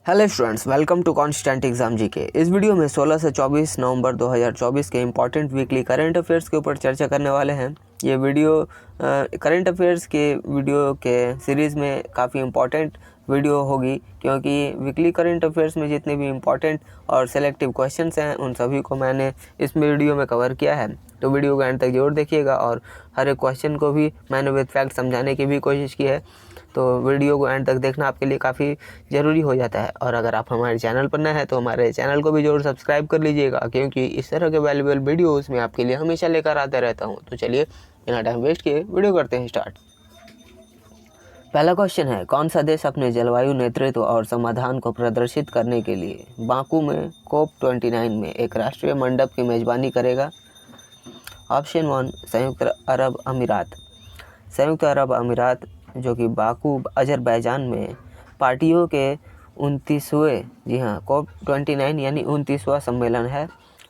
Hello students, welcome to Constant Exam GK. इस video में 16 से 24 नवंबर 2024 के इंपॉर्टेंट वीकली करंट अफेयर्स के ऊपर चर्चा करने वाले हैं। ये वीडियो करंट अफेयर्स के वीडियो के सीरीज़ में काफ़ी इंपॉर्टेंट वीडियो होगी, क्योंकि वीकली करंट अफेयर्स में जितने भी इंपॉर्टेंट और सेलेक्टिव क्वेश्चंस हैं उन सभी को मैंने इस वीडियो में कवर किया है। तो वीडियो को एंड तक जरूर देखिएगा और हर एक क्वेश्चन को भी मैंने विद फैक्ट समझाने की भी कोशिश की है। तो वीडियो को एंड तक देखना आपके लिए काफ़ी ज़रूरी हो जाता है। और अगर आप हमारे चैनल पर नए हैं तो हमारे चैनल को भी जरूर सब्सक्राइब कर लीजिएगा, क्योंकि इस तरह के वैल्यूएबल वीडियोस मैं आपके लिए हमेशा लेकर आता रहता हूं। तो चलिए बिना टाइम वेस्ट किए वीडियो करते हैं स्टार्ट। पहला क्वेश्चन है, कौन सा देश अपने जलवायु नेतृत्व और समाधान को प्रदर्शित करने के लिए बाकू में COP29 में एक राष्ट्रीय मंडप की मेज़बानी करेगा? ऑप्शन 1 संयुक्त अरब अमीरात। संयुक्त अरब अमीरात जो कि बाकू अजरबैजान में पार्टियों के 29वें COP29 यानी 29वां सम्मेलन है,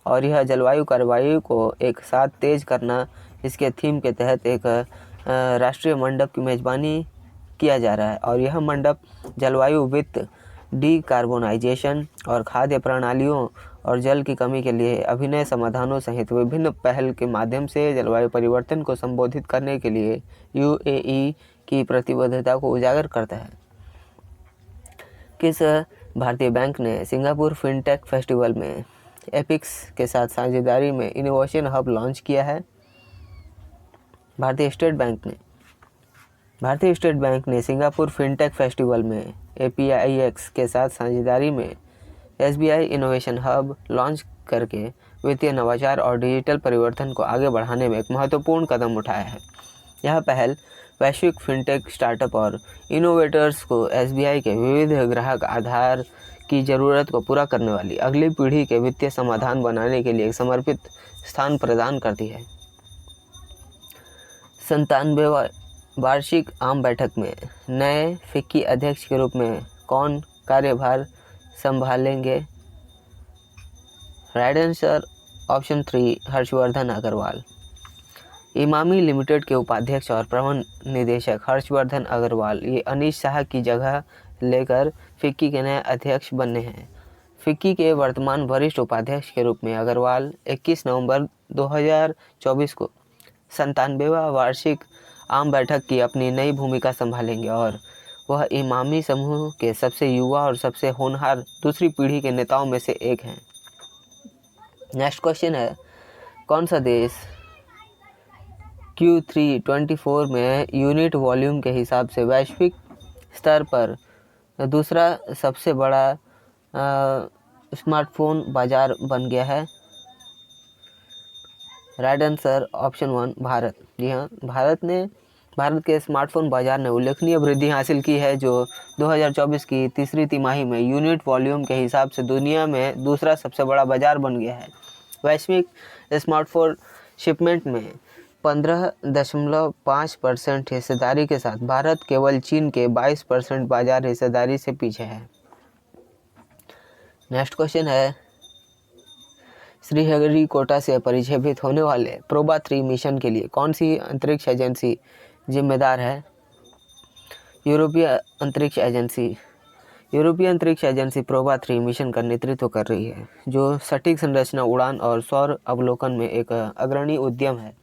और यह जलवायु कार्रवाई को एक साथ तेज करना, इसके थीम के तहत एक राष्ट्रीय मंडप की मेज़बानी किया जा रहा है। और यह मंडप जलवायु वित्त, डीकार्बोनाइजेशन और खाद्य प्रणालियों और जल की कमी के लिए अभिनय समाधानों सहित विभिन्न पहल के माध्यम से जलवायु परिवर्तन को संबोधित करने के लिए यूएई की प्रतिबद्धता को उजागर करता है। किस भारतीय बैंक ने सिंगापुर फिनटेक फेस्टिवल में एपिक्स के साथ साझेदारी में इनोवेशन हब लॉन्च किया है? भारतीय स्टेट बैंक ने सिंगापुर फिनटेक फेस्टिवल में APIX के साथ साझेदारी में SBI इनोवेशन हब लॉन्च करके वित्तीय नवाचार और डिजिटल परिवर्तन को आगे बढ़ाने में एक महत्वपूर्ण कदम उठाया है। यह पहल वैश्विक फिनटेक स्टार्टअप और इनोवेटर्स को SBI के विविध ग्राहक आधार की ज़रूरत को पूरा करने वाली अगली पीढ़ी के वित्तीय समाधान बनाने के लिए एक समर्पित स्थान प्रदान करती है। 97वें वार्षिक आम बैठक में नए फिक्की अध्यक्ष के रूप में कौन कार्यभार संभालेंगे? Right answer option 3 Harshvardhan Agarwal. Emami Limited के उपाध्यक्ष और प्रबंध निदेशक हर्षवर्धन अग्रवाल ये अनीश शाह की जगह लेकर फिक्की के नए अध्यक्ष बनने हैं। फिक्की के वर्तमान वरिष्ठ उपाध्यक्ष के रूप में अग्रवाल 21 नवंबर 2024 को 97वां वार्षिक आम बैठक की अपनी नई भूमिका संभालेंगे, और वह इमामी समूह के सबसे युवा और सबसे होनहार दूसरी पीढ़ी के नेताओं में से एक हैं। नेक्स्ट क्वेश्चन है, कौन सा देश Q3 में यूनिट वॉल्यूम के हिसाब से वैश्विक स्तर पर दूसरा सबसे बड़ा स्मार्टफोन बाजार बन गया है? Right answer option 1 Bharat. जी हाँ, भारत के स्मार्टफोन बाजार ने उल्लेखनीय वृद्धि हासिल की है, जो 2024 की तीसरी तिमाही में यूनिट वॉल्यूम के हिसाब से दुनिया में दूसरा सबसे बड़ा बाजार बन गया है। वैश्विक स्मार्टफोन शिपमेंट में 15.5% हिस्सेदारी के साथ भारत केवल चीन के 22% बाजार हिस्सेदारी से पीछे है। नेक्स्ट क्वेश्चन है, श्रीहरिकोटा से परिक्षेपित होने वाले प्रोबा 3 मिशन के लिए कौन सी अंतरिक्ष एजेंसी जिम्मेदार है? यूरोपीय अंतरिक्ष एजेंसी प्रोबा 3 मिशन का नेतृत्व कर रही है, जो सटीक संरचना, उड़ान और सौर अवलोकन में एक अग्रणी उद्यम है।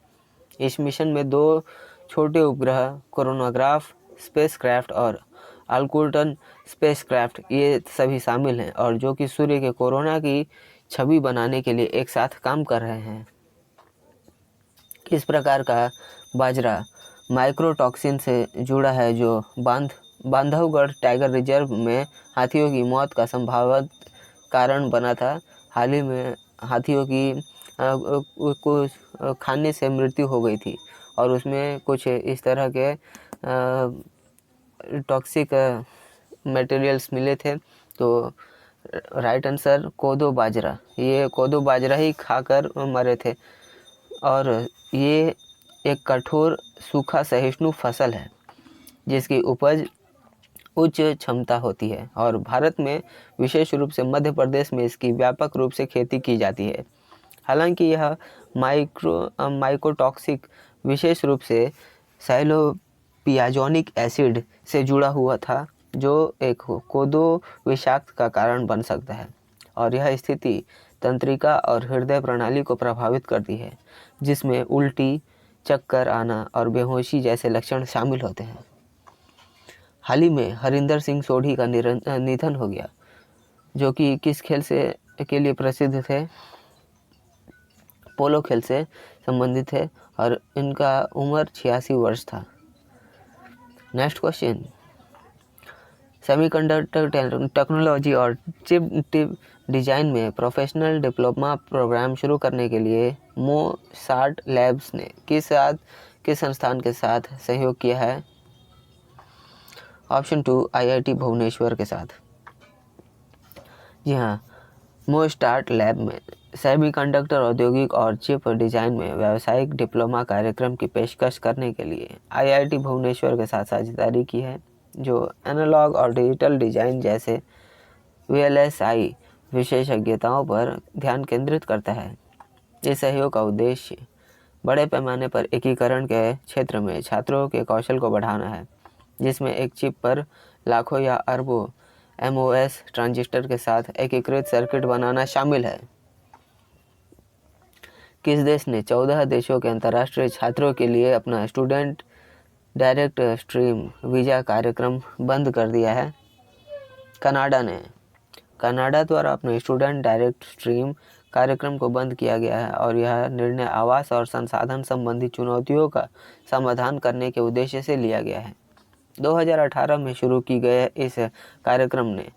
इस मिशन में 2 छोटे उपग्रह कोरोनाग्राफ स्पेसक्राफ्ट और अल्कुटन स्पेसक्राफ्ट ये सभी शामिल हैं, और जो कि सूर्य के कोरोना की छवि बनाने के लिए एक साथ काम कर रहे हैं। किस प्रकार का बाजरा माइक्रोटॉक्सिन से जुड़ा है जो बांधवगढ़ टाइगर रिजर्व में हाथियों की मौत का संभावित कारण बना था? हाल ही में हाथियों की कुछ खाने से मृत्यु हो गई थी, और उसमें कुछ इस तरह के टॉक्सिक मटेरियल्स मिले थे। तो राइट आंसर कोदो बाजरा। ये कोदो बाजरा ही खाकर मरे थे, और ये एक कठोर सूखा सहिष्णु फसल है जिसकी उपज उच्च क्षमता होती है, और भारत में विशेष रूप से मध्य प्रदेश में इसकी व्यापक रूप से खेती की जाती है। हालांकि यह माइकोटॉक्सिक विशेष रूप से साइलोपियाजोनिक एसिड से जुड़ा हुआ था, जो एक कोदो विषाक्त का कारण बन सकता है और यह स्थिति तंत्रिका और हृदय प्रणाली को प्रभावित करती है, जिसमें उल्टी, चक्कर आना और बेहोशी जैसे लक्षण शामिल होते हैं। हाल ही में हरिंदर सिंह सोढ़ी का निधन हो गया, जो कि किस खेल के लिए प्रसिद्ध थे? पोलो खेल से संबंधित है और इनका उम्र 86 वर्ष था। नेक्स्ट क्वेश्चन, सेमीकंडक्टर टेक्नोलॉजी और चिप डिज़ाइन में प्रोफेशनल डिप्लोमा प्रोग्राम शुरू करने के लिए मोसार्ट लैब्स ने किस संस्थान के साथ सहयोग किया है? ऑप्शन 2 IIT भुवनेश्वर के साथ। जी हाँ, मोसार्ट लैब में सेमीकंडक्टर औद्योगिक और चिप डिज़ाइन में व्यावसायिक डिप्लोमा कार्यक्रम की पेशकश करने के लिए IIT भुवनेश्वर के साथ साझेदारी की है, जो एनालॉग और डिजिटल डिज़ाइन जैसे VLSI विशेषज्ञताओं पर ध्यान केंद्रित करता है। इस सहयोग का उद्देश्य बड़े पैमाने पर एकीकरण के क्षेत्र में छात्रों के कौशल को बढ़ाना है, जिसमें एक चिप पर लाखों या अरबों MOS ट्रांजिस्टर के साथ एकीकृत सर्किट बनाना शामिल है। किस देश ने 14 देशों के अंतर्राष्ट्रीय छात्रों के लिए अपना स्टूडेंट डायरेक्ट स्ट्रीम वीज़ा कार्यक्रम बंद कर दिया है? कनाडा ने। कनाडा द्वारा अपने स्टूडेंट डायरेक्ट स्ट्रीम कार्यक्रम को बंद किया गया है और यह निर्णय आवास और संसाधन संबंधी चुनौतियों का समाधान करने के उद्देश्य से लिया गया है। 2018 में शुरू की गए इस कार्यक्रम ने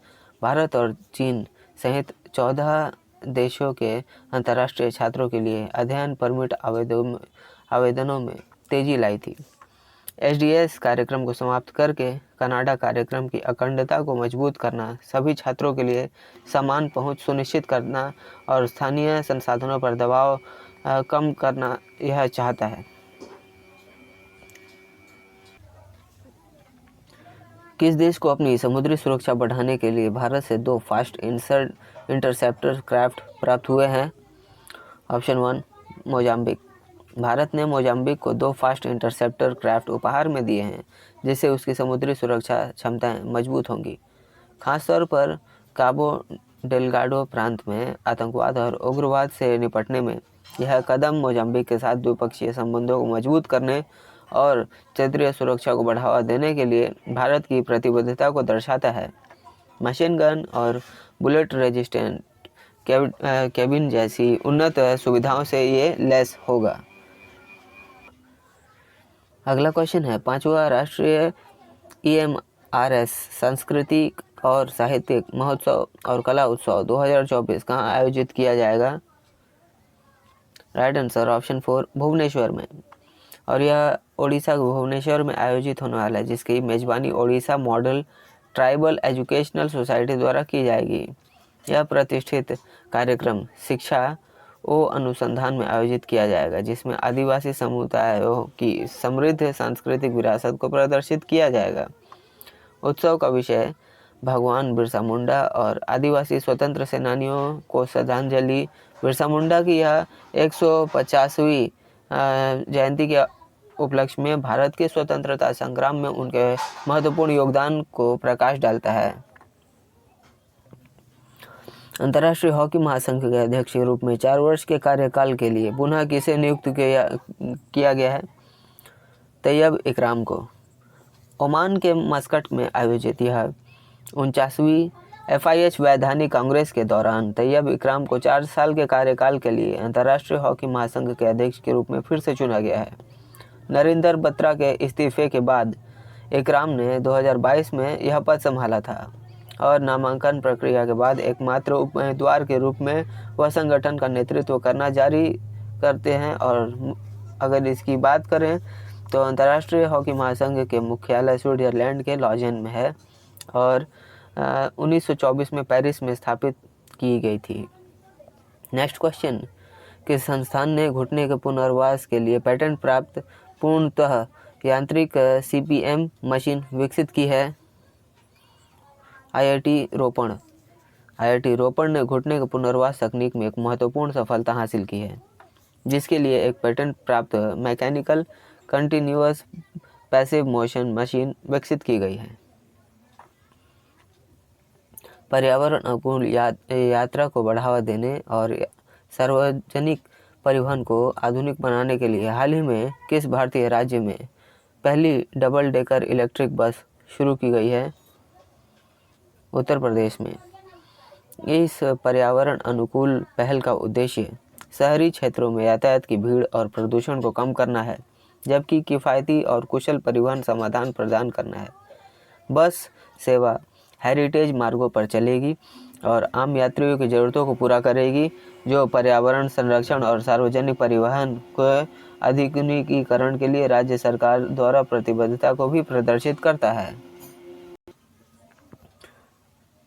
भारत और चीन सहित 14 देशों के अंतर्राष्ट्रीय छात्रों के लिए अध्ययन परमिट आवेदनों में तेजी लाई थी। SDS कार्यक्रम को समाप्त करके कनाडा कार्यक्रम की अखंडता को मजबूत करना, सभी छात्रों के लिए समान पहुंच सुनिश्चित करना और स्थानीय संसाधनों पर दबाव कम करना यह चाहता है। किस देश को अपनी समुद्री सुरक्षा बढ़ाने के लिए भारत से 2 फास्ट इंटरसेप्टर क्राफ्ट प्राप्त हुए हैं? Option 1 Mozambique. भारत ने मोजाम्बिक को 2 फास्ट इंटरसेप्टर क्राफ्ट उपहार में दिए हैं, जिससे उसकी समुद्री सुरक्षा क्षमताएं मजबूत होंगी। खासतौर पर काबो डेलगाडो प्रांत में आतंकवाद और उग्रवाद से निपटने में यह कदम मोजाम्बिक के साथ द्विपक्षीय संबंधों को मजबूत करने और क्षेत्रीय सुरक्षा को बढ़ावा देने के लिए भारत की प्रतिबद्धता को दर्शाता है। मशीन गन और बुलेट रेजिस्टेंट केबिन जैसी उन्नत सुविधाओं से ये लैस होगा। अगला क्वेश्चन है, 5वां राष्ट्रीय EMRS सांस्कृतिक और साहित्यिक महोत्सव और कला उत्सव 2024 कहाँ आयोजित किया जाएगा? राइट आंसर ऑप्शन 4 भुवनेश्वर में, और यह ओडिशा के भुवनेश्वर में आयोजित होने वाला है, जिसकी मेजबानी Odisha model tribal educational society द्वारा की जाएगी। यह प्रतिष्ठित कार्यक्रम शिक्षा अनुसंधान में आयोजित किया जाएगा, जिसमें आदिवासी समुदायों की समृद्ध सांस्कृतिक विरासत को प्रदर्शित किया जाएगा। उत्सव का विषय भगवान बिरसा मुंडा और आदिवासी स्वतंत्र सेनानियों को श्रद्धांजलि। बिरसा मुंडा की यह 150वीं जयंती के उपलक्ष्य में भारत के स्वतंत्रता संग्राम में उनके महत्वपूर्ण योगदान को प्रकाश डालता है। अंतर्राष्ट्रीय हॉकी महासंघ के अध्यक्ष के रूप में 4 वर्ष के कार्यकाल के लिए पुनः किसे नियुक्त किया गया है? तैयब इकराम को। ओमान के मस्कट में आयोजित यह 49वीं FIH वैधानिक कांग्रेस के दौरान तैयब इकराम को 4 साल के कार्यकाल के लिए अंतर्राष्ट्रीय हॉकी महासंघ के अध्यक्ष के रूप में फिर से चुना गया है। नरेंद्र बत्रा के इस्तीफे के बाद इकराम ने 2022 में यह पद संभाला था और नामांकन प्रक्रिया के बाद एकमात्र उम्मीदवार के रूप में वह संगठन का नेतृत्व करना जारी करते हैं। और अगर इसकी बात करें तो अंतर्राष्ट्रीय हॉकी महासंघ के मुख्यालय स्विट्जरलैंड के लॉजेन में है और 1924 में पेरिस में स्थापित की गई थी। नेक्स्ट क्वेश्चन, किस संस्थान ने घुटने के पुनर्वास के लिए पेटेंट प्राप्त पूर्णतः यांत्रिक CPM मशीन विकसित की है? IIT रोपण। IIT रोपण ने घुटने के पुनर्वास तकनीक में एक महत्वपूर्ण सफलता हासिल की है, जिसके लिए एक पेटेंट प्राप्त mechanical continuous passive motion machine विकसित की गई है। पर्यावरण अनुकूल यात्रा को बढ़ावा देने और सार्वजनिक परिवहन को आधुनिक बनाने के लिए हाल ही में किस भारतीय राज्य में पहली डबल डेकर इलेक्ट्रिक बस शुरू की गई है? उत्तर प्रदेश में। इस पर्यावरण अनुकूल पहल का उद्देश्य शहरी क्षेत्रों में यातायात की भीड़ और प्रदूषण को कम करना है, जबकि किफ़ायती और कुशल परिवहन समाधान प्रदान करना है। बस सेवा हेरिटेज मार्गों पर चलेगी और आम यात्रियों की ज़रूरतों को पूरा करेगी, जो पर्यावरण संरक्षण और सार्वजनिक परिवहन के आधुनिकीकरण के लिए राज्य सरकार द्वारा प्रतिबद्धता को भी प्रदर्शित करता है।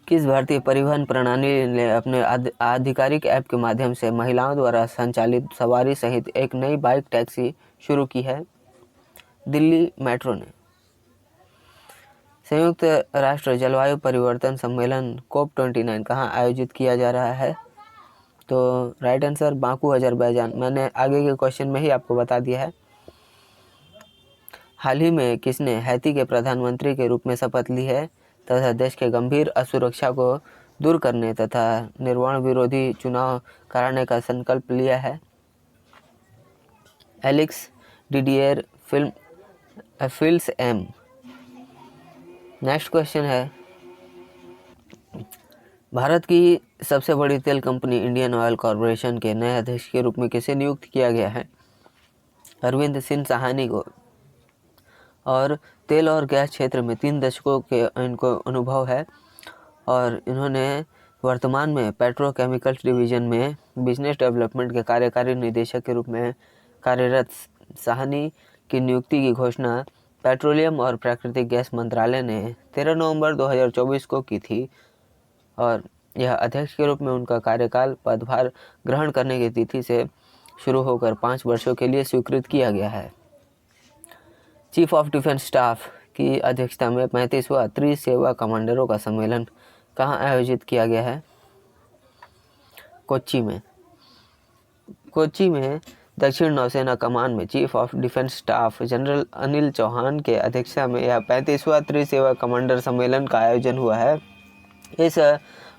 किस भारतीय परिवहन प्रणाली ने अपने आधिकारिक ऐप के माध्यम से महिलाओं द्वारा संचालित सवारी सहित एक नई बाइक टैक्सी शुरू की है? दिल्ली मेट्रो ने। संयुक्त राष्ट्र जलवायु परिवर्तन सम्मेलन COP29 कहाँ आयोजित किया जा रहा है? तो राइट आंसर बाकू अजरबैजान। मैंने आगे के क्वेश्चन में ही आपको बता दिया है। हाल ही में किसने हैती के प्रधानमंत्री के रूप में शपथ ली है तथा देश के गंभीर असुरक्षा को दूर करने तथा निर्वाण विरोधी चुनाव कराने का संकल्प लिया है? Alix Didier Fils Aime. Next question है, भारत की सबसे बड़ी तेल कंपनी इंडियन ऑयल कॉरपोरेशन के नए अध्यक्ष के रूप में किसे नियुक्त किया गया है? अरविंद सिंह साहनी को। और तेल और गैस क्षेत्र में 3 दशकों के इनको अनुभव है और इन्होंने वर्तमान में पेट्रोकेमिकल्स डिवीज़न में बिजनेस डेवलपमेंट के कार्यकारी निदेशक के रूप में कार्यरत साहनी की नियुक्ति की घोषणा पेट्रोलियम और प्राकृतिक गैस मंत्रालय ने 13 नवंबर 2024 को की थी और यह अध्यक्ष के रूप में उनका कार्यकाल पदभार ग्रहण करने की तिथि से शुरू होकर 5 वर्षों के लिए स्वीकृत किया गया है। चीफ ऑफ डिफेंस स्टाफ की अध्यक्षता में 35वां त्रिसेवा कमांडरों का सम्मेलन कहाँ आयोजित किया गया है? कोच्चि में। कोच्चि में दक्षिण नौसेना कमान में chief of defence staff general Anil Chauhan के अध्यक्षता में यह 35वां त्रिसेवा कमांडर सम्मेलन का आयोजन हुआ है। इस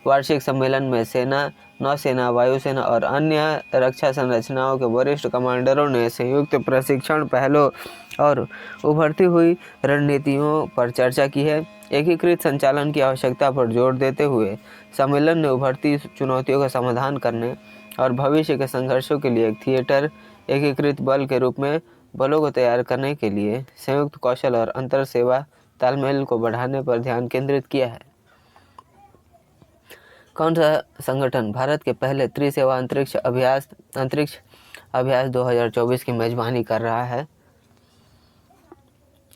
वार्षिक सम्मेलन में सेना, नौसेना, वायुसेना और अन्य रक्षा संरचनाओं के वरिष्ठ कमांडरों ने संयुक्त प्रशिक्षण पहलों और उभरती हुई रणनीतियों पर चर्चा की है। एकीकृत संचालन की आवश्यकता पर जोर देते हुए सम्मेलन ने उभरती चुनौतियों का समाधान करने और भविष्य के संघर्षों के लिए एक थिएटर एकीकृत बल के रूप में बलों को तैयार करने के लिए संयुक्त कौशल और अंतर सेवा तालमेल को बढ़ाने पर ध्यान केंद्रित किया है। कौन सा संगठन भारत के पहले त्रिसेवा अंतरिक्ष अभ्यास 2024 की मेजबानी कर रहा है?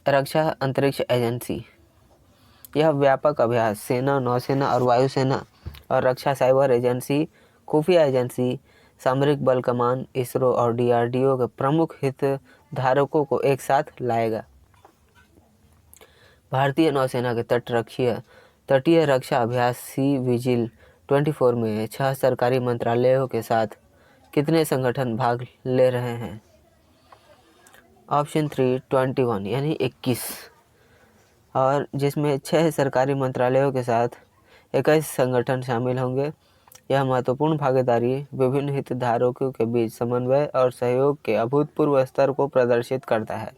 रक्षा अंतरिक्ष एजेंसी। यह व्यापक अभ्यास सेना, नौसेना और वायुसेना और रक्षा साइबर एजेंसी, खुफिया एजेंसी, सामरिक बल कमान, इसरो और DRDO के प्रमुख हितधारकों को एक साथ लाएगा। भारतीय नौसेना के तटीय रक्षा अभ्यास सी विजिल 24 में 6 सरकारी मंत्रालयों के साथ कितने संगठन भाग ले रहे हैं? ऑप्शन 3 21 यानी 21 और जिसमें 6 सरकारी मंत्रालयों के साथ 21 संगठन शामिल होंगे। यह महत्वपूर्ण भागीदारी विभिन्न हितधारकों के बीच समन्वय और सहयोग के अभूतपूर्व स्तर को प्रदर्शित करता है।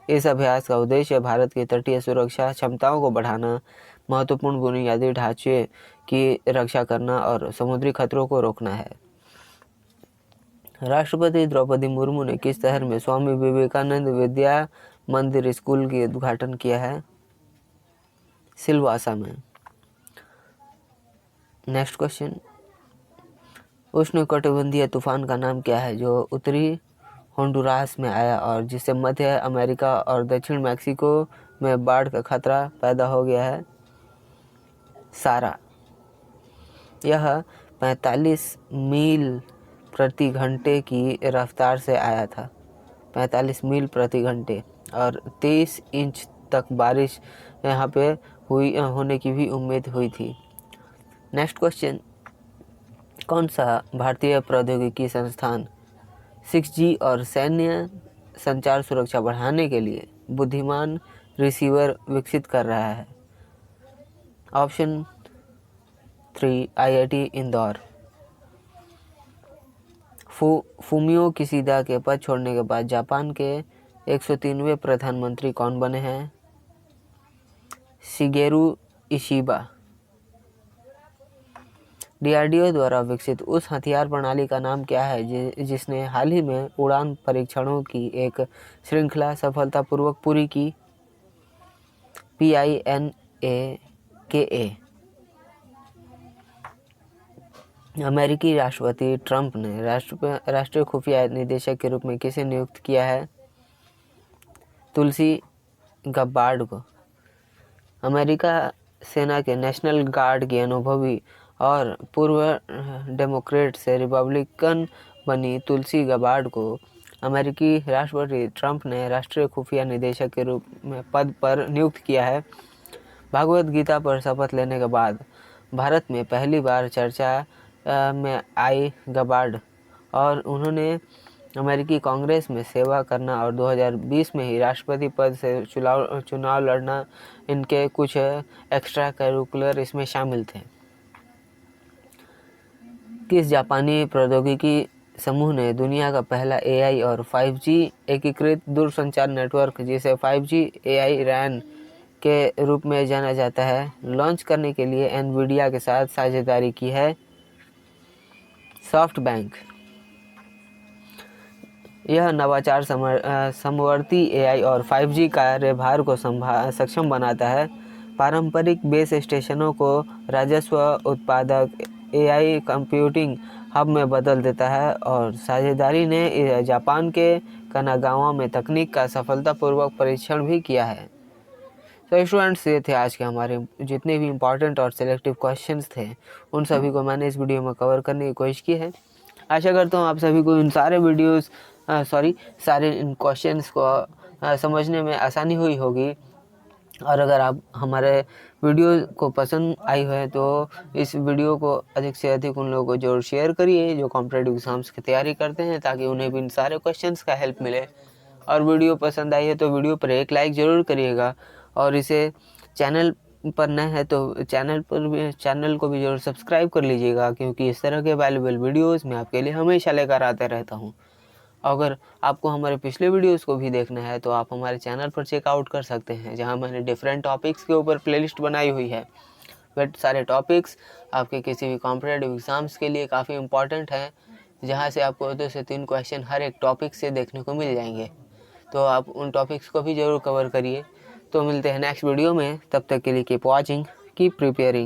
इस अभ्यास का उद्देश्य भारत की तटीय सुरक्षा क्षमताओं को बढ़ाना, महत्वपूर्ण बुनियादी ढांचे की रक्षा करना और समुद्री खतरों को रोकना है। राष्ट्रपति द्रौपदी मुर्मू ने किस शहर में स्वामी विवेकानंद विद्या मंदिर स्कूल की उद्घाटन किया है? सिलवासा में। नेक्स्ट क्वेश्चन, उष्णकटिबंधीय तूफान का नाम क्या है जो उत्तरी होंडुरास में आया और जिससे मध्य अमेरिका और दक्षिण मैक्सिको में बाढ़ का खतरा पैदा हो गया है? सारा। यह 45 मील प्रति घंटे की रफ्तार से आया था, 45 मील प्रति घंटे, और 23 इंच तक बारिश यहाँ पे होने की भी उम्मीद हुई थी। नेक्स्ट क्वेश्चन, कौन सा भारतीय प्रौद्योगिकी संस्थान 6G और सैन्य संचार सुरक्षा बढ़ाने के लिए बुद्धिमान रिसीवर विकसित कर रहा है? Option 3 IIT Indore. Fumio Kishida के पद छोड़ने के बाद जापान के 103वें प्रधानमंत्री कौन बने हैं? Shigeru Ishiba. DRDO द्वारा विकसित उस हथियार प्रणाली का नाम क्या है जिसने हाल ही में उड़ान परीक्षणों की एक श्रृंखला सफलतापूर्वक पूरी की? PINAKA। अमेरिकी राष्ट्रपति ट्रंप ने राष्ट्रीय खुफिया निदेशक के रूप में किसे नियुक्त किया है? तुलसी गब्बार्ड को। अमेरिका सेना के नेशनल गार्ड की अनुभवी और पूर्व डेमोक्रेट से रिपब्लिकन बनी तुलसी गब्बार्ड को अमेरिकी राष्ट्रपति ट्रंप ने राष्ट्रीय खुफिया निदेशक के रूप में पद पर नियुक्त किया है। भागवत गीता पर शपथ लेने के बाद भारत में पहली बार चर्चा में आई गब्बार्ड और उन्होंने अमेरिकी कांग्रेस में सेवा करना और 2020 में ही राष्ट्रपति पद से चुनाव लड़ना, इनके कुछ एक्स्ट्रा करिकुलर इसमें शामिल थे। किस जापानी प्रौद्योगिकी समूह ने दुनिया का पहला AI और 5G एकीकृत दूरसंचार नेटवर्क, जिसे 5G AI RAN के रूप में जाना जाता है, लॉन्च करने के लिए एनवीडिया के साथ साझेदारी की है? सॉफ्टबैंक। यह नवाचार समवर्ती AI और 5G कार्यभार को सक्षम बनाता है, पारंपरिक बेस स्टेशनों को राजस्व उत्पादक AI कंप्यूटिंग हब में बदल देता है और साझेदारी ने जापान के कनागावा में तकनीक का सफलतापूर्वक परीक्षण भी किया है। तो स्टूडेंट्स, ये थे आज के हमारे जितने भी इम्पोर्टेंट और सिलेक्टिव क्वेश्चंस थे, उन सभी को मैंने इस वीडियो में कवर करने की कोशिश की है। आशा करता हूँ आप सभी को इन सारे इन क्वेश्चंस को समझने में आसानी हुई होगी। और अगर आप हमारे वीडियो को पसंद आई है तो इस वीडियो को अधिक से अधिक उन लोगों को जरूर शेयर करिए जो कॉम्पिटिटिव एग्जाम्स की तैयारी करते हैं, ताकि उन्हें भी इन सारे क्वेश्चंस का हेल्प मिले। और वीडियो पसंद आई है तो वीडियो पर एक लाइक ज़रूर करिएगा, और इसे चैनल पर नए हैं तो चैनल को भी जरूर सब्सक्राइब कर लीजिएगा, क्योंकि इस तरह के वैल्यूएबल वीडियोस मैं आपके लिए हमेशा लेकर आता रहता हूं। अगर आपको हमारे पिछले वीडियोस को भी देखना है तो आप हमारे चैनल पर चेकआउट कर सकते हैं, जहां मैंने डिफरेंट टॉपिक्स के ऊपर प्लेलिस्ट बनाई हुई है। बट सारे टॉपिक्स आपके किसी भी कॉम्पिटिटिव एग्जाम्स के लिए काफ़ी इंपॉर्टेंट हैं, जहां से आपको 2 से 3 क्वेश्चन हर एक टॉपिक से देखने को मिल जाएंगे। तो आप उन टॉपिक्स को भी ज़रूर कवर करिए। तो मिलते हैं नेक्स्ट वीडियो में, तब तक के लिए कीप वॉचिंग, कीप प्रिपेयरिंग।